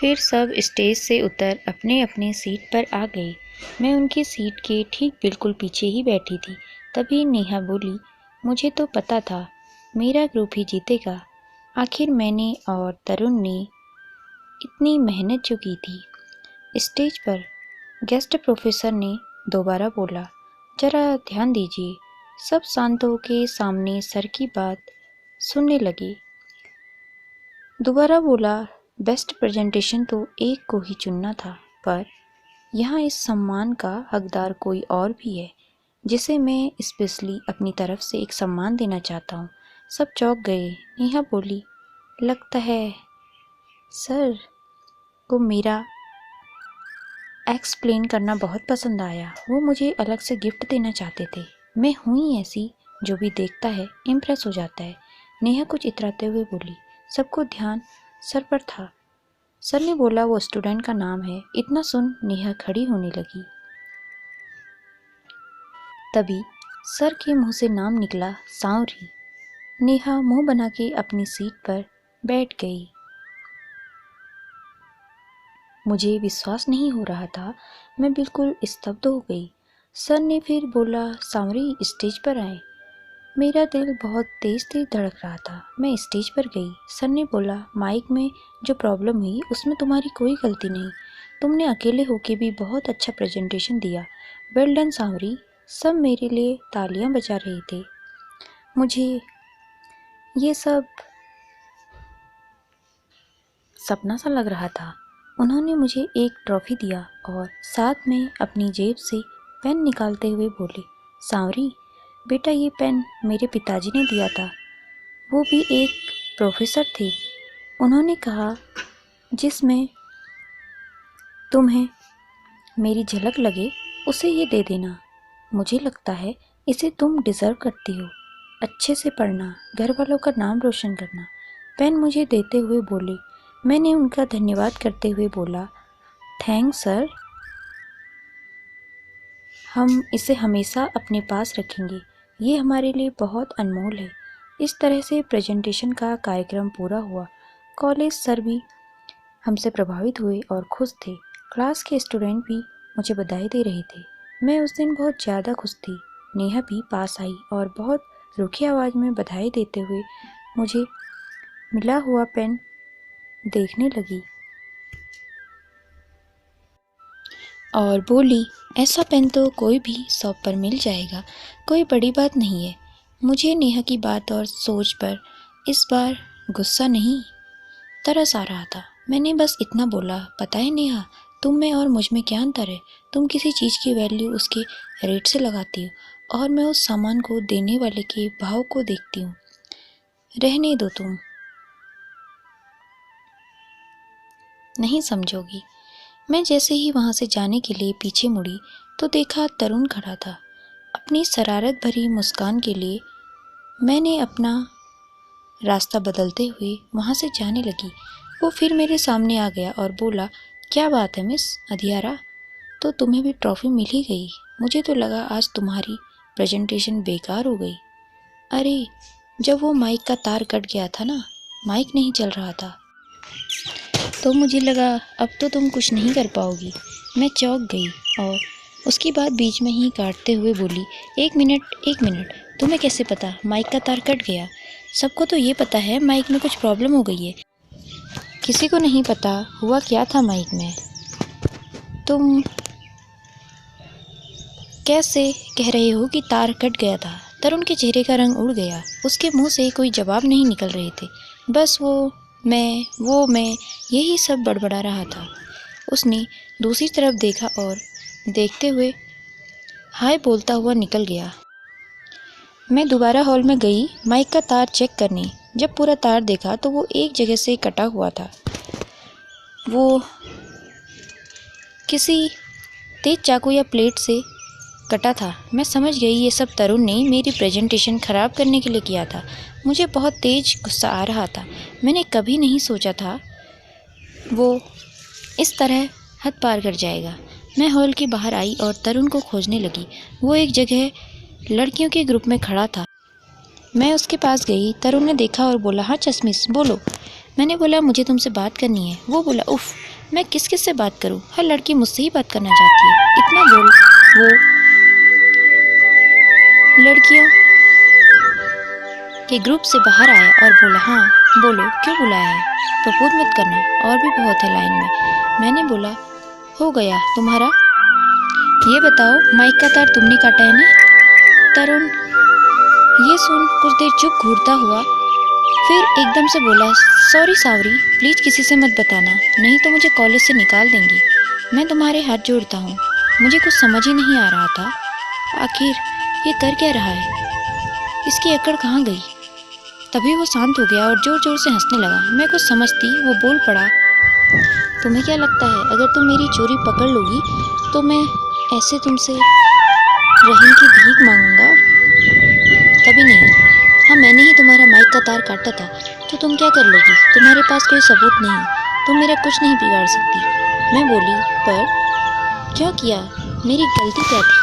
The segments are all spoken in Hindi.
फिर सब स्टेज से उतर अपने अपने सीट पर आ गए। मैं उनकी सीट के ठीक बिल्कुल पीछे ही बैठी थी। तभी नेहा बोली, मुझे तो पता था मेरा ग्रुप ही जीतेगा। आखिर मैंने और तरुण ने इतनी मेहनत जो की थी। स्टेज पर गेस्ट प्रोफेसर ने दोबारा बोला, जरा ध्यान दीजिए। सब शांत होकर सामने सर की बात सुनने लगे। दोबारा बोला, बेस्ट प्रेजेंटेशन तो एक को ही चुनना था, पर यहाँ इस सम्मान का हकदार कोई और भी है, जिसे मैं स्पेशली अपनी तरफ से एक सम्मान देना चाहता हूँ। सब चौंक गए। नेहा बोली, लगता है सर को मेरा एक्सप्लेन करना बहुत पसंद आया। वो मुझे अलग से गिफ्ट देना चाहते थे। मैं हूँ ही ऐसी, जो भी देखता है इम्प्रेस हो जाता है। नेहा कुछ इतराते हुए बोली। सबको ध्यान सर पर था। सर ने बोला, वो स्टूडेंट का नाम है। इतना सुन नेहा खड़ी होने लगी। तभी सर के मुंह से नाम निकला, सांवरी। नेहा मुंह बना के अपनी सीट पर बैठ गई। मुझे विश्वास नहीं हो रहा था। मैं बिल्कुल स्तब्ध हो गई। सर ने फिर बोला, सांवरी स्टेज पर आए। मेरा दिल बहुत तेज तेज धड़क रहा था। मैं स्टेज पर गई। सर ने बोला, माइक में जो प्रॉब्लम हुई उसमें तुम्हारी कोई गलती नहीं। तुमने अकेले होके भी बहुत अच्छा प्रेजेंटेशन दिया। Well done Sanwari. सब मेरे लिए तालियां बजा रहे थे। मुझे ये सब सपना सा लग रहा था। उन्होंने मुझे एक ट्रॉफी दिया और साथ में अपनी जेब से पेन निकालते हुए बोले, सांवरी बेटा, ये पेन मेरे पिताजी ने दिया था। वो भी एक प्रोफेसर थे। उन्होंने कहा, जिसमें तुम्हें मेरी झलक लगे उसे ये दे देना। मुझे लगता है इसे तुम डिज़र्व करती हो। अच्छे से पढ़ना, घर वालों का नाम रोशन करना। पेन मुझे देते हुए बोले। मैंने उनका धन्यवाद करते हुए बोला, थैंक्स सर, हम इसे हमेशा अपने पास रखेंगे। ये हमारे लिए बहुत अनमोल है। इस तरह से प्रेजेंटेशन का कार्यक्रम पूरा हुआ। कॉलेज सर भी हमसे प्रभावित हुए और खुश थे। क्लास के स्टूडेंट भी मुझे बधाई दे रहे थे। मैं उस दिन बहुत ज़्यादा खुश थी। नेहा भी पास आई और बहुत रूखी आवाज़ में बधाई देते हुए मुझे मिला हुआ पेन देखने लगी और बोली, ऐसा पेन तो कोई भी शॉप पर मिल जाएगा, कोई बड़ी बात नहीं है। मुझे नेहा की बात और सोच पर इस बार गुस्सा नहीं, तरस आ रहा था। मैंने बस इतना बोला, पता है नेहा, तुम में और मुझ में क्या अंतर है। तुम किसी चीज़ की वैल्यू उसके रेट से लगाती हो और मैं उस सामान को देने वाले के भाव को देखती हूँ। रहने दो, तुम नहीं समझोगी। मैं जैसे ही वहाँ से जाने के लिए पीछे मुड़ी तो देखा तरुण खड़ा था। अपनी शरारत भरी मुस्कान के लिए मैंने अपना रास्ता बदलते हुए वहाँ से जाने लगी। वो फिर मेरे सामने आ गया और बोला, क्या बात है मिस अधियारा, तो तुम्हें भी ट्रॉफी मिल ही गई। मुझे तो लगा आज तुम्हारी प्रेजेंटेशन बेकार हो गई। अरे, जब वो माइक का तार कट गया था ना, माइक नहीं चल रहा था, तो मुझे लगा अब तो तुम कुछ नहीं कर पाओगी। मैं चौंक गई और उसकी बात बीच में ही काटते हुए बोली, एक मिनट, तुम्हें कैसे पता माइक का तार कट गया? सबको तो ये पता है माइक में कुछ प्रॉब्लम हो गई है। किसी को नहीं पता हुआ क्या था माइक में। तुम कैसे कह रहे हो कि तार कट गया था? तरुण के चेहरे का रंग उड़ गया। उसके मुंह से कोई जवाब नहीं निकल रहे थे। बस वो मैं यही सब बड़बड़ा रहा था। उसने दूसरी तरफ देखा और देखते हुए हाय बोलता हुआ निकल गया। मैं दोबारा हॉल में गई माइक का तार चेक करने। जब पूरा तार देखा तो वो एक जगह से कटा हुआ था। वो किसी तेज चाकू या प्लेट से कटा था। मैं समझ गई ये सब तरुण ने मेरी प्रेजेंटेशन ख़राब करने के लिए किया था। मुझे बहुत तेज गुस्सा आ रहा था। मैंने कभी नहीं सोचा था वो इस तरह हद पार कर जाएगा। मैं हॉल के बाहर आई और तरुण को खोजने लगी। वो एक जगह लड़कियों के ग्रुप में खड़ा था। मैं उसके पास गई। तरुण ने देखा और बोला, हाँ चश्मिश, बोलो। मैंने बोला मुझे तुमसे बात करनी है। वो बोला उफ, मैं किस किस से बात करूं, हर लड़की मुझसे ही बात करना चाहती है। इतना बोल वो लड़कियों के ग्रुप से बाहर आया और बोला हाँ बोलो, क्यों बुलाया है? प्रपोज मत करना, और भी बहुत है लाइन में। मैंने बोला हो गया तुम्हारा, ये बताओ माइक का तार तुमने काटा है ना? तरुण ये सुन कुछ देर चुप घूरता हुआ, फिर एकदम से बोला सॉरी सावरी, प्लीज किसी से मत बताना, नहीं तो मुझे कॉलेज से निकाल देंगी। मैं तुम्हारे हाथ जोड़ता हूँ। मुझे कुछ समझ ही नहीं आ रहा था, आखिर ये कर क्या रहा है, इसकी अकड़ कहाँ गई। तभी वो शांत हो गया और जोर जोर से हंसने लगा। मैं कुछ समझती वो बोल पड़ा, तुम्हें क्या लगता है अगर तुम मेरी चोरी पकड़ लोगी तो मैं ऐसे तुमसे रहम की भीख मांगूंगा? कभी नहीं। हाँ मैंने ही तुम्हारा माइक का तार काटा था, तो तुम क्या कर लोगी? तुम्हारे पास कोई सबूत नहीं, तुम मेरा कुछ नहीं बिगाड़ सकती। मैं बोली पर क्यों किया, मेरी गलती क्या थी?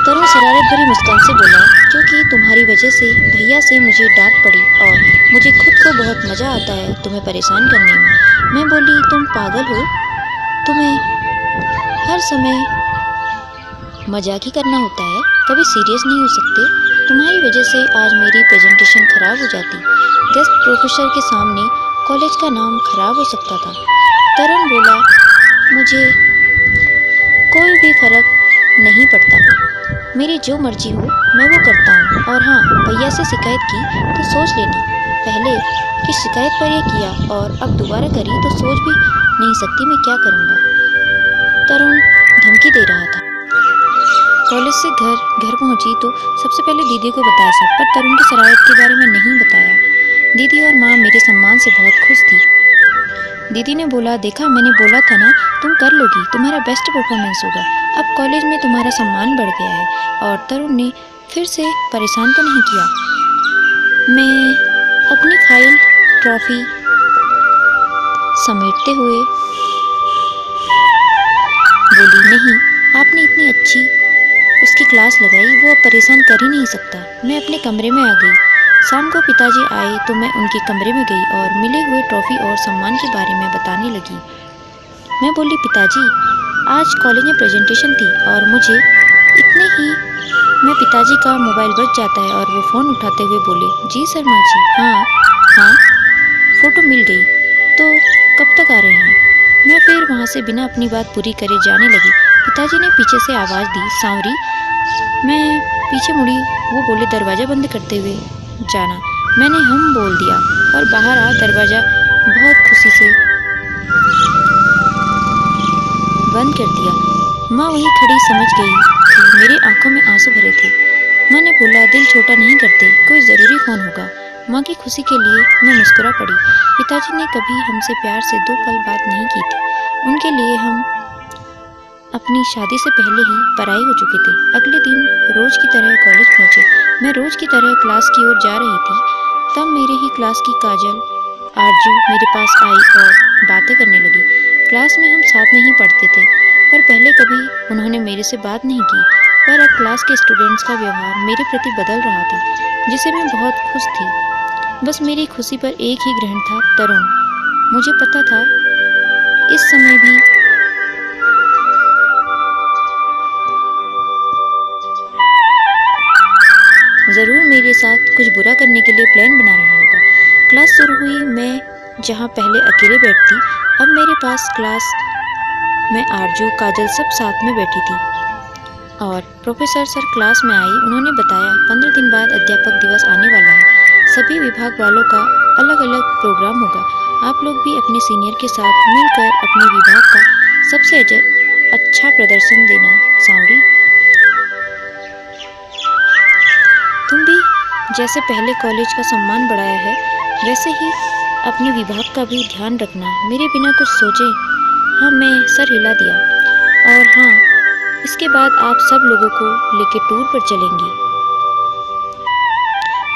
तरुण शरारत भरी मुस्कान से बोला क्योंकि तुम्हारी वजह से भैया से मुझे डांट पड़ी और मुझे खुद को बहुत मज़ा आता है तुम्हें परेशान करने में। मैं बोली तुम पागल हो, तुम्हें हर समय मजाक ही करना होता है, कभी सीरियस नहीं हो सकते। तुम्हारी वजह से आज मेरी प्रेजेंटेशन खराब हो जाती, गेस्ट प्रोफेसर के सामने कॉलेज का नाम खराब हो सकता था। तरुण बोला मुझे कोई भी फर्क नहीं पड़ता, मेरी जो मर्जी हो मैं वो करता हूँ। और हाँ भैया से शिकायत की तो सोच लेना, पहले कि शिकायत पर ये किया और अब दोबारा करी तो सोच भी नहीं सकती मैं क्या करूँगा। तरुण धमकी दे रहा था। कॉलेज से घर पहुंची तो सबसे पहले दीदी को बताया सब, पर तरुण की शरारत के बारे में नहीं बताया। दीदी और माँ मेरे सम्मान से बहुत खुश थी। दीदी ने बोला देखा मैंने बोला था ना तुम कर लोगी, तुम्हारा बेस्ट परफॉर्मेंस होगा, अब कॉलेज में तुम्हारा सम्मान बढ़ गया है। और तरुण ने फिर से परेशान तो नहीं किया। मैं अपनी फाइल ट्रॉफी समेटते हुए बोली नहीं, आपने इतनी अच्छी उसकी क्लास लगाई, वो अब परेशान कर ही नहीं सकता। मैं अपने कमरे में आ गई। शाम को पिताजी आए तो मैं उनके कमरे में गई और मिले हुए ट्रॉफी और सम्मान के बारे में बताने लगी। मैं बोली पिताजी आज कॉलेज में प्रेजेंटेशन थी और मुझे इतने ही में पिताजी का मोबाइल बज जाता है और वो फ़ोन उठाते हुए बोले जी शर्मा जी, हाँ फ़ोटो मिल गई, तो कब तक आ रहे हैं? मैं फिर वहाँ से बिना अपनी बात पूरी करे जाने लगी। पिताजी ने पीछे से आवाज़ दी सांवरी। मैं पीछे मुड़ी, वो बोले दरवाज़ा बंद करते हुए जाना। मैंने हम बोल दिया और बाहर आ दरवाज़ा बहुत खुशी से बंद कर दिया। माँ वहीं खड़ी समझ गई थी, मेरी आंखों में आंसू भरे थे। माँ ने बोला दिल छोटा नहीं करते, कोई ज़रूरी फ़ोन होगा। माँ की खुशी के लिए मैं मुस्कुरा पड़ी। पिताजी ने कभी हमसे प्यार से 2 पल बात नहीं की थी। उनके लिए हम अपनी शादी से पहले ही पराई हो चुके थे। अगले दिन रोज की तरह कॉलेज पहुंचे। मैं रोज की तरह क्लास की ओर जा रही थी, तब मेरे ही क्लास की काजल आरजू मेरे पास आई और बातें करने लगी। क्लास में हम साथ में ही पढ़ते थे, पर पहले कभी उन्होंने मेरे से बात नहीं की। पर अब क्लास के स्टूडेंट्स का व्यवहार मेरे प्रति बदल रहा था, जिसे मैं बहुत खुश थी। बस मेरी खुशी पर एक ही ग्रहण था, तरुण। मुझे पता था इस समय भी ज़रूर मेरे साथ कुछ बुरा करने के लिए प्लान बना रहा होगा। क्लास शुरू हुई। मैं जहाँ पहले अकेले बैठती, अब मेरे पास क्लास में आरजू काजल सब साथ में बैठी थी। और प्रोफेसर सर क्लास में आई। उन्होंने बताया 15 दिन बाद अध्यापक दिवस आने वाला है, सभी विभाग वालों का अलग अलग प्रोग्राम होगा। आप लोग भी अपने सीनियर के साथ मिलकर अपने विभाग का सबसे अच्छा प्रदर्शन देना। सांवरी तुम भी जैसे पहले कॉलेज का सम्मान बढ़ाया है, वैसे ही अपने विभाग का भी ध्यान रखना। मेरे बिना कुछ सोचे हाँ मैं सर हिला दिया। और हाँ, इसके बाद आप सब लोगों को लेके टूर पर चलेंगी।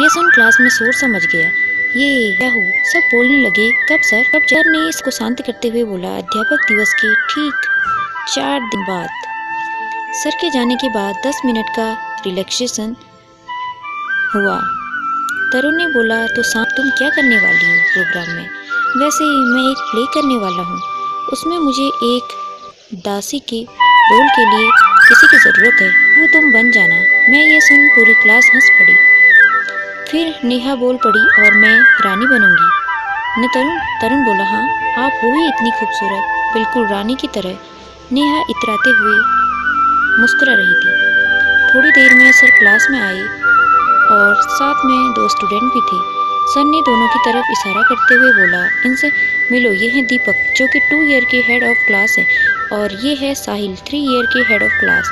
ये सुन क्लास में शोर सा मच गया। ये क्या हो, सब बोलने लगे कब सर कब? सर ने इसको शांत करते हुए बोला अध्यापक दिवस के ठीक 4 दिन बाद। सर के जाने के बाद 10 मिनट का रिलैक्सेशन हुआ। तरुण ने बोला, तो तुम क्या करने वाली हो प्रोग्राम में? वैसे मैं एक प्ले करने वाला हूँ, उसमें मुझे एक दासी के रोल के लिए किसी की ज़रूरत है, वो तुम बन जाना। मैं ये सुन पूरी क्लास हंस पड़ी। फिर नेहा बोल पड़ी, और मैं रानी बनूंगी न तरुण बोला, हाँ आप हो ही इतनी खूबसूरत, बिल्कुल रानी की तरह। नेहा इतराते हुए मुस्कुरा रही थी। थोड़ी देर में सर क्लास में आए और साथ में 2 स्टूडेंट भी थे। सर ने दोनों की तरफ इशारा करते हुए बोला, इनसे मिलो, ये हैं दीपक जो कि 2 ईयर के हेड ऑफ क्लास हैं, और ये है साहिल 3 ईयर के हेड ऑफ क्लास।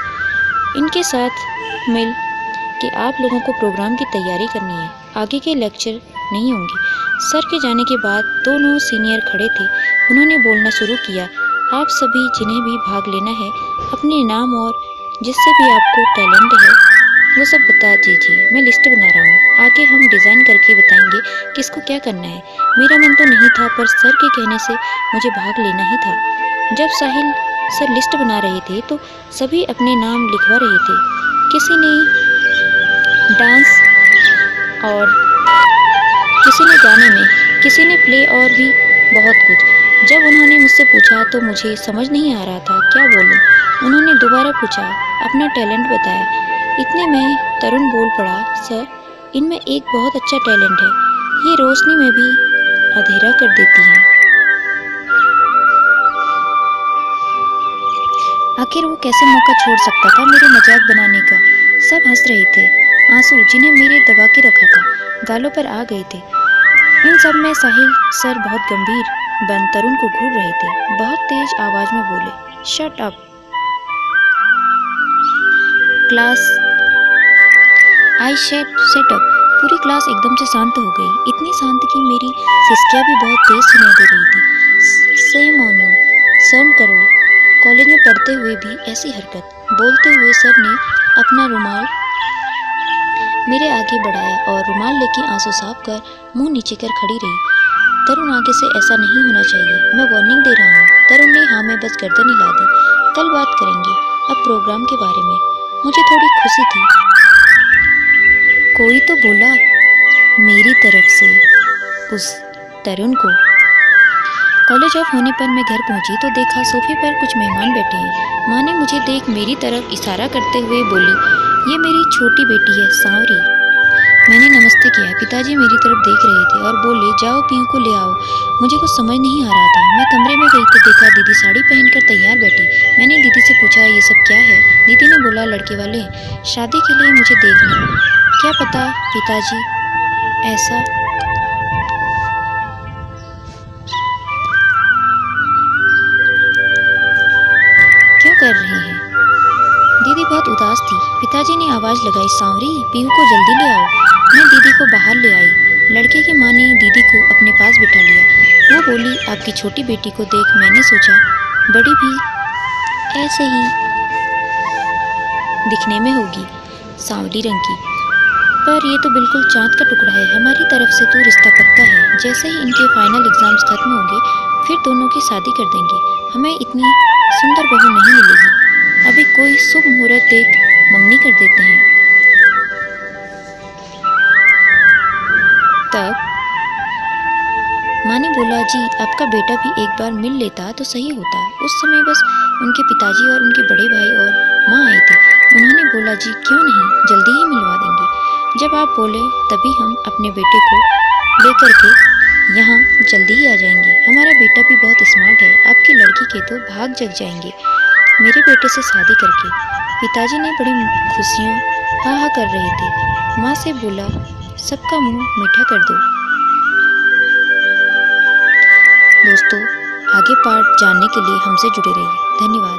इनके साथ मिल कि आप लोगों को प्रोग्राम की तैयारी करनी है, आगे के लेक्चर नहीं होंगे। सर के जाने के बाद दोनों सीनियर खड़े थे। उन्होंने बोलना शुरू किया, आप सभी जिन्हें भी भाग लेना है अपने नाम और जिससे भी आपको टैलेंट है वो सब बता दीजिए। मैं लिस्ट बना रहा हूँ, आगे हम डिज़ाइन करके बताएंगे किसको क्या करना है। मेरा मन तो नहीं था, पर सर के कहने से मुझे भाग लेना ही था। जब साहिल सर लिस्ट बना रहे थे तो सभी अपने नाम लिखवा रहे थे। किसी ने डांस और किसी ने गाने में, किसी ने प्ले और भी बहुत कुछ। जब उन्होंने मुझसे पूछा तो मुझे समझ नहीं आ रहा था क्या बोलूं। उन्होंने दोबारा पूछा, अपना टैलेंट बताया। इतने में तरुण बोल पड़ा, सर इनमें एक बहुत अच्छा टैलेंट है, ये रोशनी में भी अंधेरा कर देती हैं। आखिर वो कैसे मौका छोड़ सकता था मेरे मजाक बनाने का। सब हंस रहे थे। आंसू जिन्हें मेरे दबा के रखा था गालों पर आ गए थे। इन सब में साहिल सर बहुत गंभीर बन तरुण को घूर रहे थे। बहुत तेज आवाज में बोले, शट अप क्लास। आई सेट अप। पूरी क्लास एकदम से शांत हो गई, इतनी शांत कि मेरी सिसकियां भी बहुत तेज सुनाई दे रही थी। सेम ऑन यू, शर्म करो, कॉलेज में पढ़ते हुए भी ऐसी हरकत। बोलते हुए सर ने अपना रुमाल मेरे आगे बढ़ाया और रुमाल लेके आंसू साफ कर मुंह नीचे कर खड़ी रही। तरुण आगे से ऐसा नहीं होना चाहिए, मैं वार्निंग दे रहा हूँ। तरुण ने हाँ में बस गर्दन हिला दी। कल बात करेंगे, अब प्रोग्राम के बारे में। मुझे थोड़ी खुशी थी। कोई तो बोला मेरी तरफ से उस तरुण को। कॉलेज ऑफ होने पर मैं घर पहुंची तो देखा सोफे पर कुछ मेहमान बैठे हैं। माँ ने मुझे देख मेरी तरफ इशारा करते हुए बोली, ये मेरी छोटी बेटी है सांवरी। मैंने नमस्ते किया। पिताजी मेरी तरफ देख रहे थे और बोले, जाओ पीहू को ले आओ। मुझे कुछ समझ नहीं आ रहा था। मैं कमरे में गई तो देखा दीदी साड़ी पहनकर तैयार बैठी। मैंने दीदी से पूछा, ये सब क्या है? दीदी ने बोला, लड़के वाले हैं, शादी के लिए मुझे देखना। क्या पता पिताजी ऐसा क्यों कर रहे हैं। दीदी बहुत उदास थी। पिताजी ने आवाज लगाई, सांवरी पीहू को जल्दी ले आओ। मैं दीदी को बाहर ले आई। लड़के की माँ ने दीदी को अपने पास बिठा लिया। वो बोली, आपकी छोटी बेटी को देख मैंने सोचा बड़ी भी ऐसे ही दिखने में होगी, सांवली रंग की, पर ये तो बिल्कुल चाँद का टुकड़ा है। हमारी तरफ से तो रिश्ता पक्का है। जैसे ही इनके फाइनल एग्जाम्स खत्म होंगे फिर दोनों की शादी कर देंगे। हमें इतनी सुंदर बहू नहीं मिलेगी। अभी कोई शुभ मुहूर्त देख मंगनी कर देते हैं। तब माँ ने बोला, जी आपका बेटा भी एक बार मिल लेता तो सही होता। उस समय बस उनके पिताजी और उनके बड़े भाई और माँ आए थे। उन्होंने बोला, जी क्यों नहीं, जल्दी ही मिलवा देंगे। जब आप बोले तभी हम अपने बेटे को लेकर के यहाँ जल्दी ही आ जाएंगे। हमारा बेटा भी बहुत स्मार्ट है, आपकी लड़की के तो भाग जग जाएंगे मेरे बेटे से शादी करके। पिताजी ने बड़ी खुशियाँ हाँ हाँ कर रहे थे। माँ से बोला, सबका मुंह मीठा कर दो। दोस्तों आगे पार्ट जानने के लिए हमसे जुड़े रहिए। धन्यवाद।